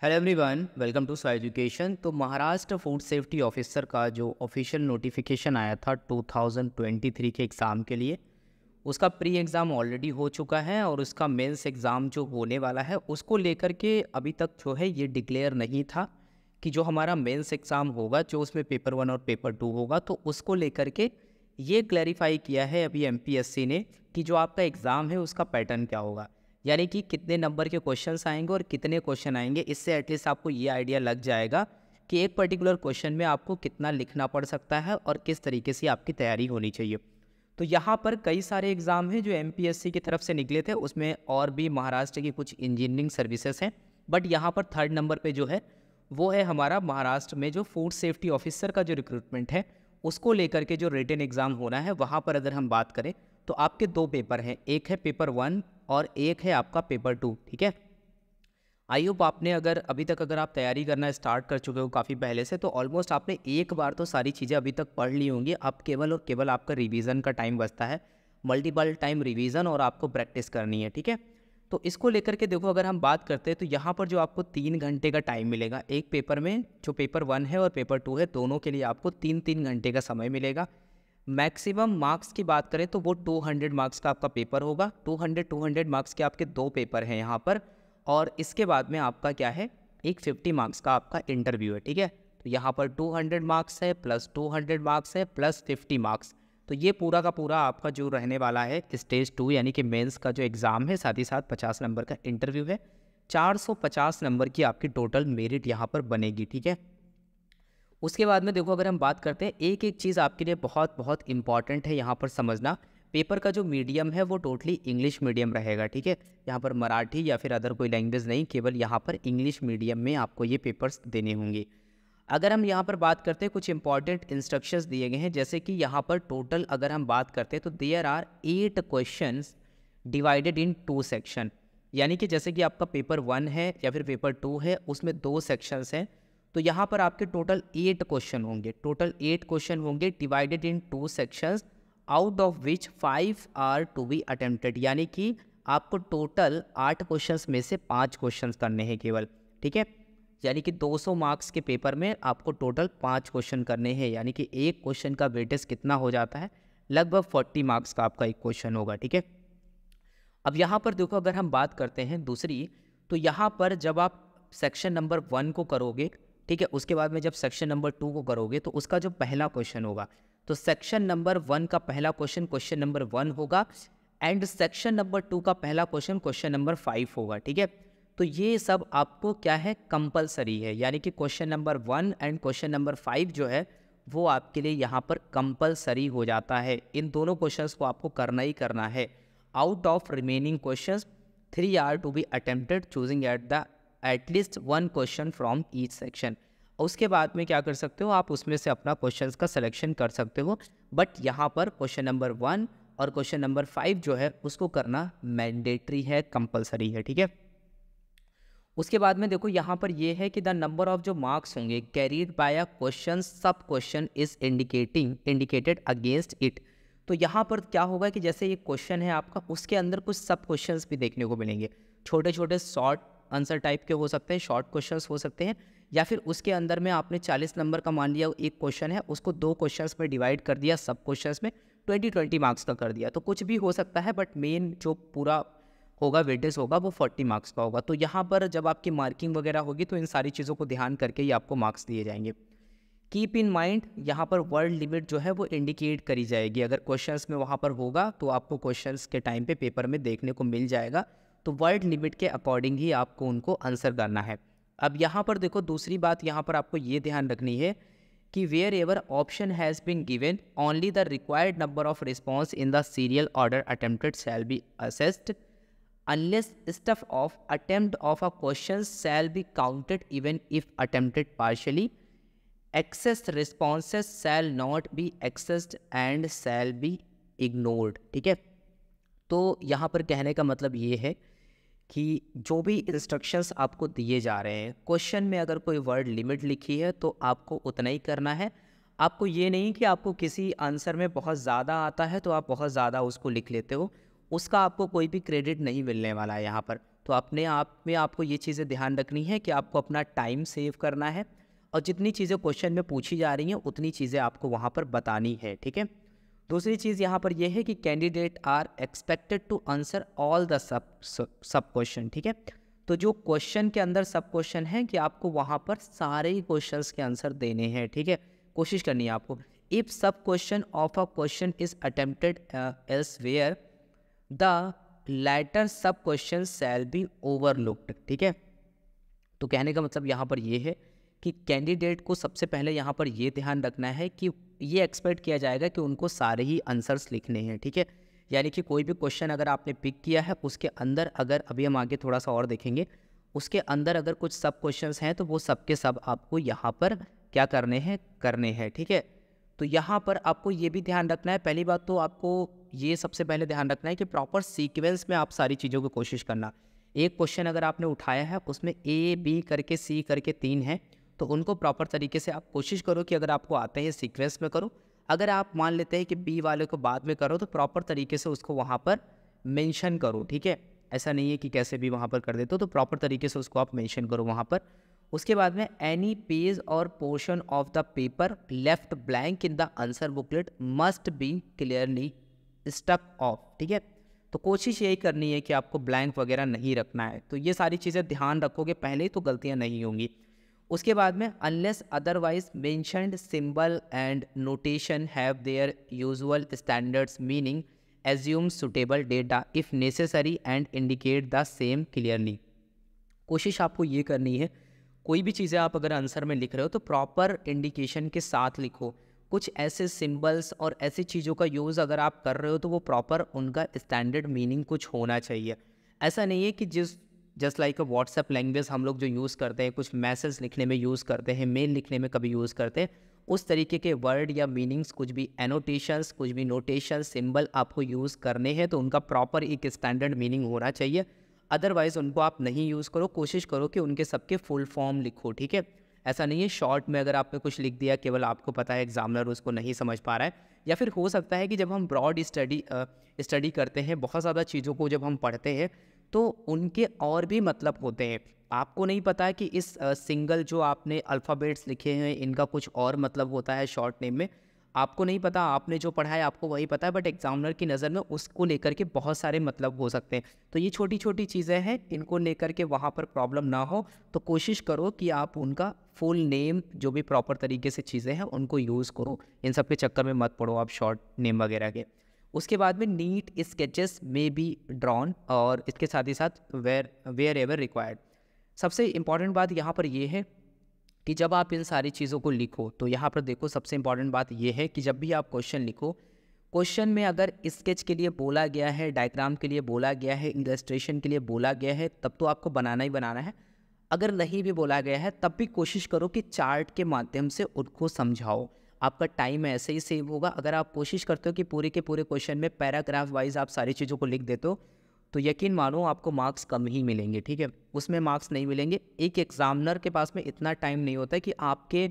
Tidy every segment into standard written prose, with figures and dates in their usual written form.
Hello everyone, welcome to स्वाई education. तो Maharashtra food safety officer का जो ऑफिशियल नोटिफिकेशन आया था 2023 के एग्ज़ाम के लिए, उसका प्री एग्ज़ाम ऑलरेडी हो चुका है और उसका मेंस एग्ज़ाम जो होने वाला है उसको लेकर के अभी तक जो है ये डिक्लेयर नहीं था कि जो हमारा मेंस एग्ज़ाम होगा, जो उसमें पेपर 1 और पेपर 2 होगा, तो उसको लेकर के ये क्लैरिफाई किया है अभी एमपीएससी ने कि जो आपका एग्ज़ाम है उसका पैटर्न क्या होगा, यानी कि कितने नंबर के क्वेश्चंस आएंगे और कितने क्वेश्चन आएंगे। इससे एटलीस्ट आपको ये आइडिया लग जाएगा कि एक पर्टिकुलर क्वेश्चन में आपको कितना लिखना पड़ सकता है और किस तरीके से आपकी तैयारी होनी चाहिए। तो यहाँ पर कई सारे एग्ज़ाम हैं जो एमपीएससी की तरफ से निकले थे, उसमें और भी महाराष्ट्र की कुछ इंजीनियरिंग सर्विसेज हैं, बट यहाँ पर थर्ड नंबर पे जो है वो है हमारा महाराष्ट्र में जो फूड सेफ्टी ऑफिसर का जो रिक्रूटमेंट है उसको लेकर के जो रिटन एग्ज़ाम होना है। वहाँ पर अगर हम बात करें तो आपके दो पेपर हैं, एक है पेपर 1 और एक है आपका पेपर 2। ठीक है, आई होप आपने अगर आप तैयारी करना स्टार्ट कर चुके हो काफ़ी पहले से, तो ऑलमोस्ट आपने एक बार तो सारी चीज़ें अभी तक पढ़ ली होंगी। अब केवल और केवल आपका रिवीजन का टाइम बचता है, मल्टीपल टाइम रिवीजन, और आपको प्रैक्टिस करनी है। ठीक है, तो इसको लेकर के देखो, अगर हम बात करते हैं तो यहाँ पर जो आपको 3 घंटे का टाइम मिलेगा एक पेपर में, जो पेपर 1 है और पेपर 2 है, दोनों के लिए आपको 3-3 घंटे का समय मिलेगा। मैक्सिमम मार्क्स की बात करें तो वो 200 मार्क्स का आपका पेपर होगा। 200 मार्क्स के आपके दो पेपर हैं यहाँ पर, और इसके बाद में आपका क्या है, एक 50 मार्क्स का आपका इंटरव्यू है। ठीक है, तो यहाँ पर 200 मार्क्स है प्लस 200 मार्क्स है प्लस 50 मार्क्स, तो ये पूरा का पूरा आपका जो रहने वाला है स्टेज 2 यानी कि मेंस का जो एग्ज़ाम है, साथ ही साथ 50 नंबर का इंटरव्यू है। 450 नंबर की आपकी टोटल मेरिट यहाँ पर बनेगी। ठीक है, उसके बाद में देखो, अगर हम बात करते हैं, एक एक चीज़ आपके लिए बहुत बहुत इंपॉर्टेंट है यहाँ पर समझना। पेपर का जो मीडियम है वो टोटली इंग्लिश मीडियम रहेगा। ठीक है, यहाँ पर मराठी या फिर अदर कोई लैंग्वेज नहीं, केवल यहाँ पर इंग्लिश मीडियम में आपको ये पेपर्स देने होंगे। अगर हम यहाँ पर बात करते हैं, कुछ इंपॉर्टेंट इंस्ट्रक्शंस दिए गए हैं, जैसे कि यहाँ पर टोटल अगर हम बात करते हैं तो there are 8 questions divided in 2 section. यानी कि जैसे कि आपका पेपर 1 है या फिर पेपर 2 है, उसमें 2 सेक्शंस हैं, तो यहाँ पर आपके टोटल 8 क्वेश्चन होंगे। टोटल 8 क्वेश्चन होंगे divided in 2 sections, out of which 5 are to be attempted. यानी कि आपको टोटल 8 क्वेश्चंस में से 5 क्वेश्चंस करने हैं केवल। ठीक है, यानी कि 200 मार्क्स के पेपर में आपको टोटल 5 क्वेश्चन करने हैं, यानी कि एक क्वेश्चन का वेटेज कितना हो जाता है, लगभग 40 मार्क्स का आपका एक क्वेश्चन होगा। ठीक है, अब यहाँ पर देखो, अगर हम बात करते हैं दूसरी, तो यहाँ पर जब आप सेक्शन नंबर 1 को करोगे, ठीक है, उसके बाद में जब सेक्शन नंबर 2 को करोगे तो उसका जो पहला क्वेश्चन होगा, तो सेक्शन नंबर 1 का पहला क्वेश्चन क्वेश्चन नंबर 1 होगा, एंड सेक्शन नंबर 2 का पहला क्वेश्चन क्वेश्चन नंबर 5 होगा। ठीक है, तो ये सब आपको क्या है, कंपलसरी है, यानी कि question number 1 and question number 5 जो है वो आपके लिए यहाँ पर कंपलसरी हो जाता है। इन दोनों क्वेश्चंस को आपको करना ही करना है। Out of remaining questions 3 are to be attempted, choosing at least 1 question from each section. उसके बाद में क्या कर सकते हो, आप उसमें से अपना क्वेश्चंस का सिलेक्शन कर सकते हो, बट यहाँ पर क्वेश्चन नंबर 1 और क्वेश्चन नंबर 5 जो है उसको करना मैंडेटरी है, कंपलसरी है। ठीक है, उसके बाद में देखो, यहाँ पर ये है कि द नंबर ऑफ जो मार्क्स होंगे कैरीड बाय अ क्वेश्चन सब question is indicated against it. तो यहाँ पर क्या होगा कि जैसे ये क्वेश्चन है आपका, उसके अंदर कुछ सब क्वेश्चंस भी देखने को मिलेंगे। छोटे छोटे शॉर्ट आंसर टाइप के हो सकते हैं, शॉर्ट क्वेश्चंस हो सकते हैं, या फिर उसके अंदर में आपने 40 नंबर का मान लिया एक क्वेश्चन है, उसको 2 क्वेश्चंस में डिवाइड कर दिया, सब क्वेश्चंस में 20-20 मार्क्स का कर दिया, तो कुछ भी हो सकता है, बट मेन जो पूरा होगा वेटेज होगा वो 40 मार्क्स का होगा। तो यहाँ पर जब आपकी मार्किंग वगैरह होगी तो इन सारी चीज़ों को ध्यान करके ही आपको मार्क्स दिए जाएंगे। कीप इन माइंड, यहाँ पर वर्ड लिमिट जो है वो इंडिकेट करी जाएगी। अगर क्वेश्चंस में वहाँ पर होगा तो आपको क्वेश्चंस के टाइम पे पेपर में देखने को मिल जाएगा, तो वर्ड लिमिट के अकॉर्डिंग ही आपको उनको आंसर करना है। अब यहाँ पर देखो, दूसरी बात यहाँ पर आपको ये ध्यान रखनी है कि wherever option has been given, only the required number of response in the serial order attempted shall be assessed, unless stuff of attempt of a question shall be counted even if attempted partially. Excess responses shall not be accessed and shall be ignored. ठीक है, तो यहाँ पर कहने का मतलब ये है कि जो भी इंस्ट्रक्शंस आपको दिए जा रहे हैं, क्वेश्चन में अगर कोई वर्ड लिमिट लिखी है तो आपको उतना ही करना है। आपको ये नहीं कि आपको किसी आंसर में बहुत ज़्यादा आता है तो आप बहुत ज़्यादा उसको लिख लेते हो, उसका आपको कोई भी क्रेडिट नहीं मिलने वाला है। यहाँ पर तो अपने आप में आपको ये चीज़ें ध्यान रखनी है कि आपको अपना टाइम सेव करना है और जितनी चीज़ें क्वेश्चन में पूछी जा रही हैं उतनी चीज़ें आपको वहाँ पर बतानी है, ठीक है। दूसरी चीज़ यहाँ पर यह है कि candidate are expected to answer all the sub question, ठीक है। तो जो क्वेश्चन के अंदर सब क्वेश्चन है कि आपको वहाँ पर सारे ही क्वेश्चंस के आंसर देने हैं, ठीक है। कोशिश करनी है आपको। इफ सब question of a question is attempted elsewhere the latter सब क्वेश्चन शैल बी ओवरलुक्ड, ठीक है। तो कहने का मतलब यहाँ पर ये है कि कैंडिडेट को सबसे पहले यहाँ पर ये ध्यान रखना है कि ये एक्सपेक्ट किया जाएगा कि उनको सारे ही आंसर्स लिखने हैं, ठीक है। यानी कि कोई भी क्वेश्चन अगर आपने पिक किया है उसके अंदर अगर अभी हम आगे थोड़ा सा और देखेंगे उसके अंदर अगर कुछ सब क्वेश्चंस हैं तो वो सब के सब आपको यहाँ पर क्या करने हैं, ठीक है। तो यहाँ पर आपको ये भी ध्यान रखना है, पहली बात तो आपको ये सबसे पहले ध्यान रखना है कि प्रॉपर सीक्वेंस में आप सारी चीज़ों की कोशिश करना। एक क्वेश्चन अगर आपने उठाया है उसमें ए बी करके सी करके 3 हैं तो उनको प्रॉपर तरीके से आप कोशिश करो कि अगर आपको आते हैं सीक्वेंस में करो। अगर आप मान लेते हैं कि बी वाले को बाद में करो तो प्रॉपर तरीके से उसको वहाँ पर मेंशन करो, ठीक है। ऐसा नहीं है कि कैसे भी वहाँ पर कर देते हो, तो प्रॉपर तरीके से उसको आप मेंशन करो वहाँ पर। उसके बाद में एनी पेज और portion of the paper left blank in the answer booklet must be clearly stuck off, ठीक है। तो कोशिश यही करनी है कि आपको ब्लैंक वगैरह नहीं रखना है। तो ये सारी चीज़ें ध्यान रखोगे पहले ही तो गलतियाँ नहीं होंगी। उसके बाद में unless otherwise mentioned symbol and notation have their usual standards meaning assume suitable data if necessary and indicate the same clearly. कोशिश आपको ये करनी है कोई भी चीज़ें आप अगर आंसर में लिख रहे हो तो प्रॉपर इंडिकेशन के साथ लिखो। कुछ ऐसे सिंबल्स और ऐसी चीज़ों का यूज़ अगर आप कर रहे हो तो वो प्रॉपर उनका स्टैंडर्ड मीनिंग कुछ होना चाहिए। ऐसा नहीं है कि just like a WhatsApp language हम लोग जो यूज़ करते हैं, कुछ मैसेज लिखने में यूज़ करते हैं, मेल लिखने में कभी यूज़ करते हैं, उस तरीके के वर्ड या मीनिंग्स, कुछ भी एनोटेशंस, कुछ भी नोटेशन सिंबल आपको यूज़ करने हैं तो उनका प्रॉपर एक स्टैंडर्ड मीनिंग होना चाहिए। अदरवाइज़ उनको आप नहीं यूज़ करो। कोशिश करो कि उनके सबके फुल फॉर्म लिखो, ठीक है। ऐसा नहीं है शॉर्ट में अगर आपने कुछ लिख दिया, केवल आपको पता है एग्जामिनर उसको नहीं समझ पा रहा है, या फिर हो सकता है कि जब हम ब्रॉड स्टडी करते हैं, बहुत ज़्यादा चीज़ों को जब हम पढ़ते हैं तो उनके और भी मतलब होते हैं। आपको नहीं पता है कि इस सिंगल जो आपने अल्फ़ाबेट्स लिखे हैं इनका कुछ और मतलब होता है शॉर्ट नेम में। आपको नहीं पता, आपने जो पढ़ा है आपको वही पता है, बट एग्जामिनर की नज़र में उसको लेकर के बहुत सारे मतलब हो सकते हैं। तो ये छोटी छोटी चीज़ें हैं, इनको लेकर के वहाँ पर प्रॉब्लम ना हो तो कोशिश करो कि आप उनका फुल नेम जो भी प्रॉपर तरीके से चीज़ें हैं उनको यूज़ करो। इन सब के चक्कर में मत पड़ो आप शॉर्ट नेम वगैरह के। उसके बाद में नीट स्केचेस में बी ड्रॉन, और इसके साथ ही साथ वेयर एवर रिक्वायर्ड। सबसे इम्पॉर्टेंट बात यहाँ पर ये है कि जब आप इन सारी चीज़ों को लिखो तो यहाँ पर देखो सबसे इम्पॉर्टेंट बात यह है कि जब भी आप क्वेश्चन लिखो, क्वेश्चन में अगर स्केच के लिए बोला गया है, डायग्राम के लिए बोला गया है, इलस्ट्रेशन के लिए बोला गया है, तब तो आपको बनाना ही बनाना है। अगर नहीं भी बोला गया है तब भी कोशिश करो कि चार्ट के माध्यम से उनको समझाओ। आपका टाइम ऐसे ही सेव होगा। अगर आप कोशिश करते हो कि पूरे के पूरे क्वेश्चन में पैराग्राफ वाइज आप सारी चीज़ों को लिख देते हो तो यकीन मानो आपको मार्क्स कम ही मिलेंगे, ठीक है। उसमें मार्क्स नहीं मिलेंगे। एक एग्जामिनर के पास में इतना टाइम नहीं होता है कि आपके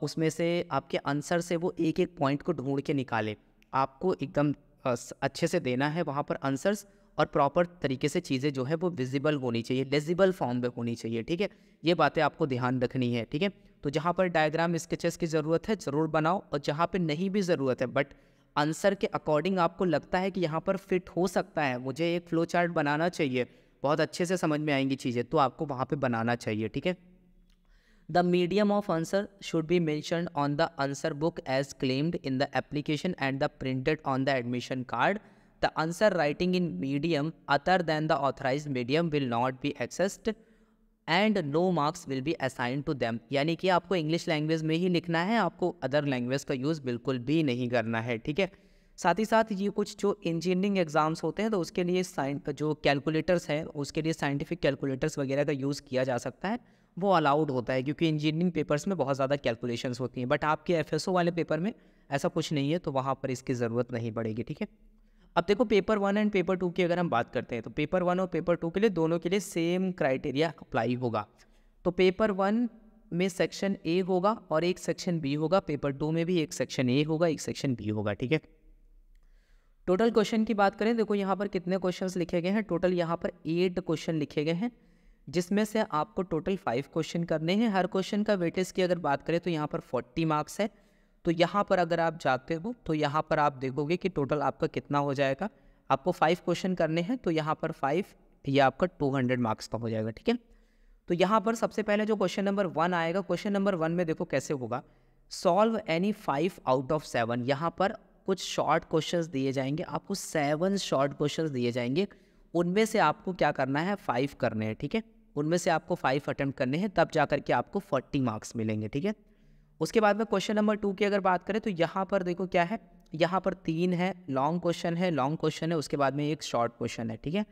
उसमें से आपके आंसर से वो एक एक पॉइंट को ढूंढ के निकाले। आपको एकदम अच्छे से देना है वहाँ पर आंसर्स, और प्रॉपर तरीके से चीज़ें जो है वो विजिबल होनी चाहिए, लेजिबल फॉर्म में होनी चाहिए, ठीक है। ये बातें आपको ध्यान रखनी है, ठीक है। तो जहाँ पर डायग्राम स्केचेस की ज़रूरत है ज़रूर बनाओ, और जहाँ पर नहीं भी ज़रूरत है बट आंसर के अकॉर्डिंग आपको लगता है कि यहाँ पर फिट हो सकता है, मुझे एक फ्लो चार्ट बनाना चाहिए, बहुत अच्छे से समझ में आएंगी चीज़ें, तो आपको वहाँ पे बनाना चाहिए, ठीक है। The medium of answer should be mentioned on the answer book as claimed in the application and the printed on the admission card. The answer writing in medium other than the authorised medium will not be accessed and no marks will be assign to them. यानी कि आपको English language में ही लिखना है, आपको other language का use बिल्कुल भी नहीं करना है, ठीक है। साथ ही साथ ये कुछ जो इंजीनियरिंग एग्जाम्स होते हैं तो उसके लिए जो कैलकुलेटर्स हैं उसके लिए साइंटिफिक कैलकुलेटर्स वगैरह का यूज़ किया जा सकता है, वो अलाउड होता है क्योंकि इंजीनियरिंग पेपर्स में बहुत ज़्यादा कैलकुलेशंस होती हैं। बट आपके एफएसओ वाले पेपर में ऐसा कुछ नहीं है, तो वहाँ पर इसकी ज़रूरत नहीं पड़ेगी, ठीक है। अब देखो पेपर 1 एंड पेपर 2 की अगर हम बात करते हैं तो पेपर 1 और पेपर 2 के लिए दोनों के लिए सेम क्राइटेरिया अप्लाई होगा। तो पेपर 1 में सेक्शन ए होगा और एक सेक्शन बी होगा, पेपर 2 में भी एक सेक्शन ए होगा एक सेक्शन बी होगा, ठीक है। टोटल क्वेश्चन की बात करें, देखो यहाँ पर कितने क्वेश्चंस लिखे गए हैं, टोटल यहाँ पर 8 क्वेश्चन लिखे गए हैं, जिसमें से आपको टोटल 5 क्वेश्चन करने हैं। हर क्वेश्चन का वेटेज की अगर बात करें तो यहाँ पर 40 मार्क्स है। तो यहाँ पर अगर आप जाते हो तो यहाँ पर आप देखोगे कि टोटल आपका कितना हो जाएगा। आपको 5 क्वेश्चन करने हैं, तो यहाँ पर 5 ये आपका 200 मार्क्स का हो जाएगा, ठीक है। तो यहाँ पर सबसे पहले जो क्वेश्चन नंबर 1 आएगा, क्वेश्चन नंबर 1 में देखो कैसे होगा, सॉल्व एनी 5 आउट ऑफ 7। यहाँ पर कुछ शॉर्ट क्वेश्चंस दिए जाएंगे, आपको 7 शॉर्ट क्वेश्चंस दिए जाएंगे, उनमें से आपको क्या करना है, 5 करने हैं, ठीक है। उनमें से आपको 5 अटेम्प्ट करने हैं, तब जा करके आपको 40 मार्क्स मिलेंगे, ठीक है। उसके बाद में क्वेश्चन नंबर 2 की अगर बात करें तो यहाँ पर देखो क्या है, यहाँ पर 3 है, लॉन्ग क्वेश्चन है, उसके बाद में एक शॉर्ट क्वेश्चन है, ठीक है।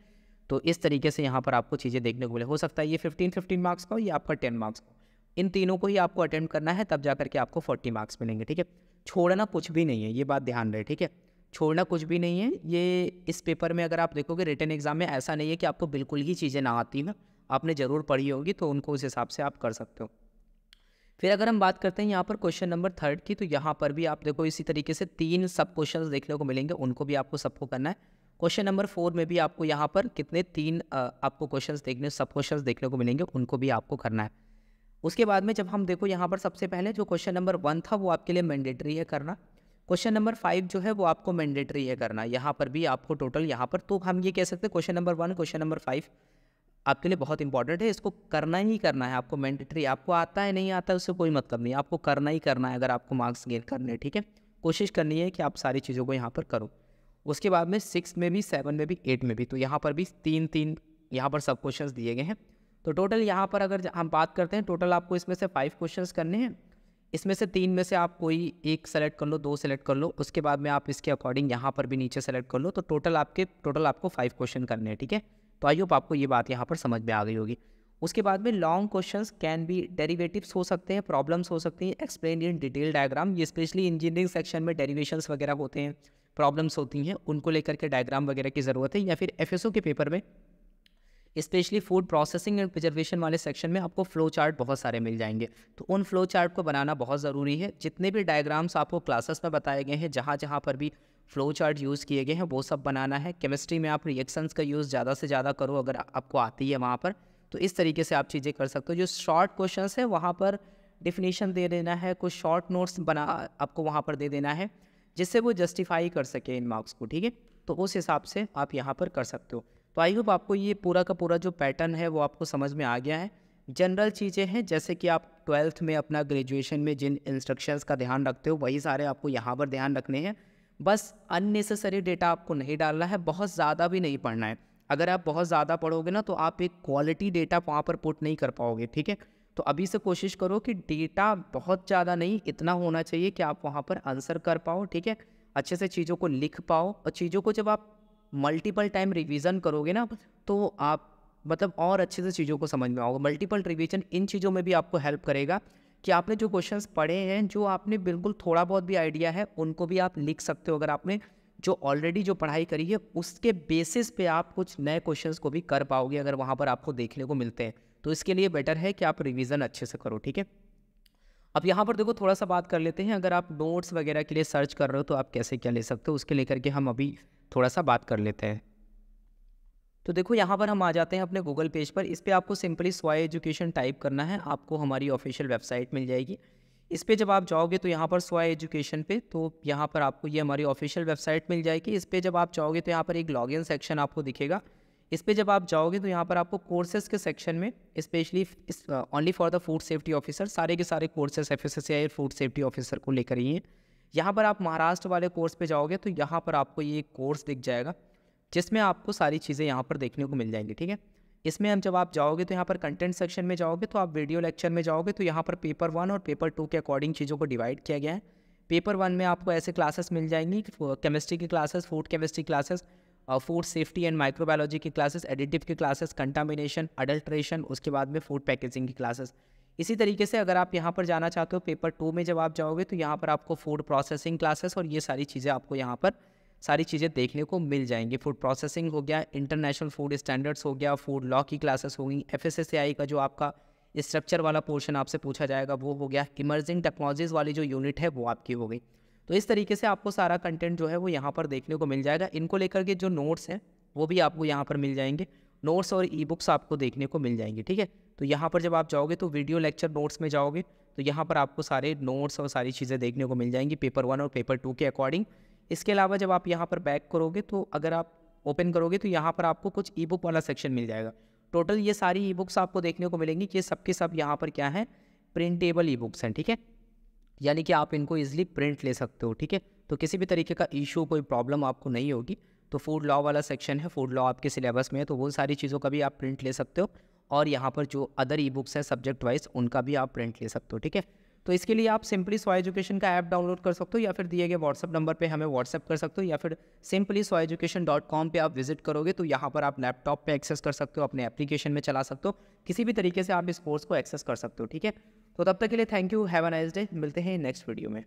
तो इस तरीके से यहाँ पर आपको चीज़ें देखने को मिले। हो सकता है ये 15 मार्क्स का हो या आपका 10 मार्क्स का हो, इन तीनों को ही आपको अटेम्प्ट करना है, तब जा करके आपको 40 मार्क्स मिलेंगे, ठीक है। छोड़ना कुछ भी नहीं है, ये बात ध्यान रहे, ठीक है। छोड़ना कुछ भी नहीं है। ये इस पेपर में अगर आप देखोगे रिटन एग्जाम में, ऐसा नहीं है कि आपको बिल्कुल ही चीज़ें ना आती हैं, आपने ज़रूर पढ़ी होगी, तो उनको उस हिसाब से आप कर सकते हो। फिर अगर हम बात करते हैं यहाँ पर क्वेश्चन नंबर 3 की, तो यहाँ पर भी आप देखो इसी तरीके से 3 सब क्वेश्चन देखने को मिलेंगे, उनको भी आपको सबको करना है। क्वेश्चन नंबर 4 में भी आपको यहाँ पर कितने 3 आपको क्वेश्चंस देखने, सब क्वेश्चंस देखने को मिलेंगे, उनको भी आपको करना है। उसके बाद में जब हम देखो यहाँ पर सबसे पहले जो क्वेश्चन नंबर 1 था वो आपके लिए मैंडेटरी है करना। क्वेश्चन नंबर 5 जो है वो आपको मैंडेटरी है करना। यहाँ पर भी आपको टोटल यहाँ पर, तो हम ये कह सकते हैं क्वेश्चन नंबर 1, क्वेश्चन नंबर 5 आपके लिए बहुत इंपॉर्टेंट है, इसको करना ही करना है आपको, मैंडेटरी। आपको आता है नहीं आता है उससे कोई मतलब नहीं, आपको करना ही करना है अगर आपको मार्क्स गेन करने हैं, ठीक है। कोशिश करनी है कि आप सारी चीज़ों को यहाँ पर करो। उसके बाद में 6 में भी, 7 में भी, 8 में भी, तो यहाँ पर भी 3 यहाँ पर सब क्वेश्चंस दिए गए हैं। तो टोटल यहाँ पर अगर हम बात करते हैं, टोटल आपको इसमें से 5 क्वेश्चंस करने हैं, इसमें से 3 में से आप कोई एक सेलेक्ट कर लो, 2 सेलेक्ट कर लो, उसके बाद में आप इसके अकॉर्डिंग यहाँ पर भी नीचे सेलेक्ट कर लो। तो टोटल आपको 5 क्वेश्चन करने हैं, ठीक है। तो आई होप आपको ये बात यहाँ पर समझ में आ गई होगी। उसके बाद में long questions can be derivatives हो सकते हैं, प्रॉब्लम्स हो सकती हैं, एक्सप्लेन इन डिटेल डायग्राम। ये स्पेशली इंजीनियरिंग सेक्शन में डेरिवेशंस वगैरह होते हैं, प्रॉब्लम्स होती हैं, उनको लेकर के डायग्राम वगैरह की ज़रूरत है। या फिर एफएसओ के पेपर में specially food processing and preservation वाले सेक्शन में आपको फ्लो चार्ट बहुत सारे मिल जाएंगे, तो उन फ्लो चार्ट को बनाना बहुत ज़रूरी है। जितने भी डायग्राम्स आपको क्लासेस में बताए गए हैं, जहाँ जहाँ पर भी फ्लो चार्ट यूज़ किए गए हैं, वो सब बनाना है। केमिस्ट्री में आप रिएक्शंस का यूज़ ज़्यादा से ज़्यादा करो अगर आपको आती है वहाँ पर, तो इस तरीके से आप चीज़ें कर सकते हो। जो शॉर्ट क्वेश्चंस है वहाँ पर डिफिनीशन दे देना है, कुछ शॉर्ट नोट्स बना आपको वहाँ पर दे देना है, जिससे वो जस्टिफाई कर सके इन मार्क्स को, ठीक है। तो उस हिसाब से आप यहाँ पर कर सकते हो। तो आई होप आपको ये पूरा का पूरा जो पैटर्न है वो आपको समझ में आ गया है। जनरल चीज़ें हैं, जैसे कि आप 12th में अपना ग्रेजुएशन में जिन इंस्ट्रक्शंस का ध्यान रखते हो वही सारे आपको यहाँ पर ध्यान रखने हैं। बस अननेसेसरी डेटा आपको नहीं डालना है, बहुत ज़्यादा भी नहीं पढ़ना है। अगर आप बहुत ज़्यादा पढ़ोगे ना तो आप एक क्वालिटी डेटा वहाँ पर पुट नहीं कर पाओगे, ठीक है। तो अभी से कोशिश करो कि डेटा बहुत ज़्यादा नहीं, इतना होना चाहिए कि आप वहाँ पर आंसर कर पाओ, ठीक है। अच्छे से चीज़ों को लिख पाओ, और चीज़ों को जब आप मल्टीपल टाइम रिवीजन करोगे ना तो आप मतलब और अच्छे से चीज़ों को समझ में आओगे। मल्टीपल रिवीजन इन चीज़ों में भी आपको हेल्प करेगा कि आपने जो क्वेश्चंस पढ़े हैं, जो आपने बिल्कुल थोड़ा बहुत भी आइडिया है, उनको भी आप लिख सकते हो। अगर आपने जो ऑलरेडी जो पढ़ाई करी है उसके बेसिस पे आप कुछ नए क्वेश्चंस को भी कर पाओगे, अगर वहाँ पर आपको देखने को मिलते हैं। तो इसके लिए बेटर है कि आप रिवीजन अच्छे से करो, ठीक है। अब यहाँ पर देखो थोड़ा सा बात कर लेते हैं, अगर आप नोट्स वगैरह के लिए सर्च कर रहे हो तो आप कैसे क्या ले सकते हो, उसके लेकर के हम अभी थोड़ा सा बात कर लेते हैं। तो देखो यहाँ पर हम आ जाते हैं अपने गूगल पेज पर। इस पर आपको सिंपली स्वाई एजुकेशन टाइप करना है, आपको हमारी ऑफिशियल वेबसाइट मिल जाएगी। इस पर जब आप जाओगे तो यहाँ पर स्वाई एजुकेशन पे, तो यहाँ पर आपको ये हमारी ऑफिशियल वेबसाइट मिल जाएगी। इस पर जब आप जाओगे तो यहाँ पर एक लॉगिन सेक्शन आपको दिखेगा। इस पर जब आप जाओगे तो यहाँ पर आपको कोर्सेज़ के सेक्शन में specially only for the food safety officer सारे के सारे courses FSSAI food safety officer को लेकर ही हैं। यहाँ पर आप महाराष्ट्र वाले कोर्स पे जाओगे तो यहाँ पर आपको ये कोर्स दिख जाएगा, जिसमें आपको सारी चीज़ें यहाँ पर देखने को मिल जाएंगी, ठीक है। इसमें हम जब आप जाओगे तो यहाँ पर कंटेंट सेक्शन में जाओगे तो आप वीडियो लेक्चर में जाओगे तो यहाँ पर पेपर 1 और पेपर 2 के अकॉर्डिंग चीज़ों को डिवाइड किया गया है। पेपर 1 में आपको ऐसे क्लासेस मिल जाएंगी, केमिस्ट्री की classes, food chemistry classes, food safety and microbiology की क्लासेस, एडिटिव की क्लासेस, कंटामिनेशन, अडल्ट्रेशन, उसके बाद में फूड पैकेजिंग की क्लासेस। इसी तरीके से अगर आप यहाँ पर जाना चाहते हो पेपर 2 में जब आप जाओगे तो यहाँ पर आपको फूड प्रोसेसिंग क्लासेस और ये सारी चीज़ें आपको यहाँ पर सारी चीज़ें देखने को मिल जाएंगी। फूड प्रोसेसिंग हो गया, इंटरनेशनल फूड स्टैंडर्ड्स हो गया, फूड लॉ की क्लासेस होंगी, FSSAI का जो आपका स्ट्रक्चर वाला पोर्शन आपसे पूछा जाएगा वो हो गया, इमर्जिंग टेक्नोलॉजीज़ वाली जो यूनिट है वो आपकी हो गई। तो इस तरीके से आपको सारा कंटेंट जो है वो यहाँ पर देखने को मिल जाएगा। इनको लेकर के जो नोट्स हैं वो भी आपको यहाँ पर मिल जाएंगे, नोट्स और ई बुक्स आपको देखने को मिल जाएंगी, ठीक है। तो यहाँ पर जब आप जाओगे तो वीडियो लेक्चर नोट्स में जाओगे तो यहाँ पर आपको सारे नोट्स और सारी चीज़ें देखने को मिल जाएंगी पेपर 1 और पेपर 2 के अकॉर्डिंग। इसके अलावा जब आप यहाँ पर बैक करोगे तो अगर आप ओपन करोगे तो यहाँ पर आपको कुछ ई बुक वाला सेक्शन मिल जाएगा। टोटल ये सारी ई बुक्स आपको देखने को मिलेंगी कि ये सब के सब यहाँ पर क्या है, प्रिंटेबल ई बुक्स हैं, ठीक है। यानी कि आप इनको ईजिली प्रिंट ले सकते हो, ठीक है। तो किसी भी तरीके का इशू, कोई प्रॉब्लम आपको नहीं होगी। तो फूड लॉ वाला सेक्शन है, फूड लॉ आपके सिलेबस में है, तो वो सारी चीज़ों का भी आप प्रिंट ले सकते हो। और यहाँ पर जो अदर ई बुक्स हैं सब्जेक्ट वाइज उनका भी आप प्रिंट ले सकते हो, ठीक है। तो इसके लिए आप सिंपली सो एजुकेशन का ऐप डाउनलोड कर सकते हो या फिर दिए गए व्हाट्सअप नंबर पे हमें व्हाट्सअप कर सकते हो, या फिर सिंपली soeducation.com पे आप विजिट करोगे तो यहाँ पर आप लैपटॉप पे एक्सेस कर सकते हो, अपने एप्लीकेशन में चला सकते हो, किसी भी तरीके से आप इस कोर्स को एक्सेस कर सकते हो, ठीक है। तो तब तक के लिए thank you, have a nice day, मिलते हैं नेक्स्ट वीडियो में।